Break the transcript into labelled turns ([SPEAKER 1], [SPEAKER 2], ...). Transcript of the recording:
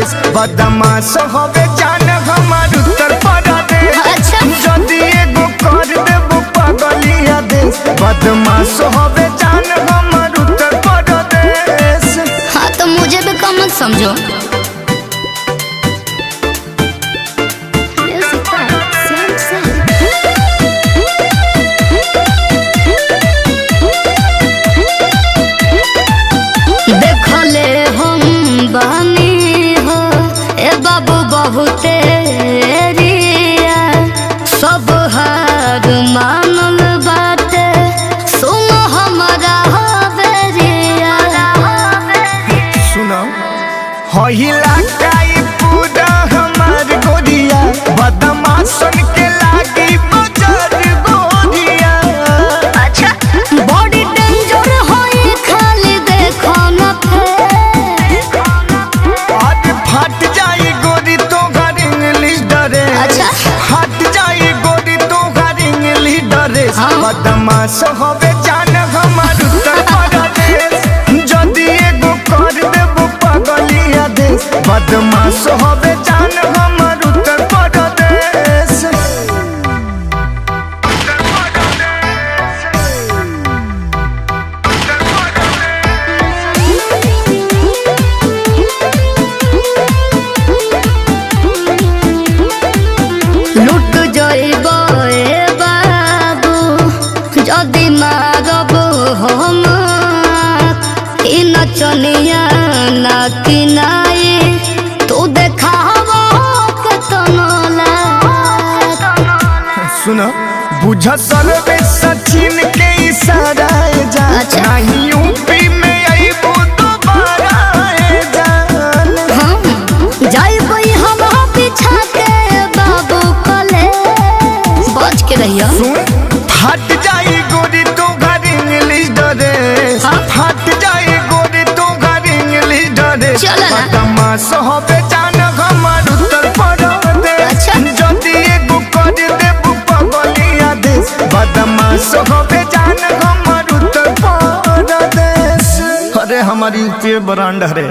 [SPEAKER 1] प्रदेश बदमाश होवे जान हमार उत्तर प्रदेश जदि एगो कर देबो पगलिया देश बदमाश होवे जान हमार उत्तर प्रदेश।
[SPEAKER 2] हाँ तो मुझे भी कम मत समझो। बहुते रिया सब हार मानल बाटे सुनो हमारा हवेरिया।
[SPEAKER 1] सुनो होइला काई पूरा हमार गोरिया बदमाशन के लागी बजार गोरिया।
[SPEAKER 2] अच्छा बॉडी डेंजर होई खाली देखो न फेर
[SPEAKER 1] आज फट जाई गोरी तो घर इंग्लिश डरे।
[SPEAKER 2] अच्छा
[SPEAKER 1] हट जाई गोरी तो घर इंग्लिश डरे। बदमाश होवे जान हमार उत्तर प्रदेश जदि एगो कर देबो पगलिया देश बदमाश होवे जान हमार उत्तर प्रदेश।
[SPEAKER 2] लुट जइबो ए बाबू जदि मारब हम ई नचनिया ना किनाई तू देखावो केतनो लाग।
[SPEAKER 1] सुनो बुझ सर्वे सचिन के इशारा जा।
[SPEAKER 2] अच्छा।
[SPEAKER 1] नहीं यूपी में आईबो दोबारा जान।
[SPEAKER 2] जाइबो हम पीछा के बाबू कले बच के रहियो।
[SPEAKER 1] सुन फट जाई गोरी तो घर इंग्लिश डरे। फट जाई गोरी तो घर इंग्लिश डरे।
[SPEAKER 2] चलो ना।
[SPEAKER 1] बदमाश होवे जान हमार उत्तर प्रदेश।
[SPEAKER 2] अच्छा।
[SPEAKER 1] जदि एगो कर देबो पगलिया देश बदमाश होवे जान हमार उत्तर प्रदेश। अरे हमारी यूपी ब्रांड है।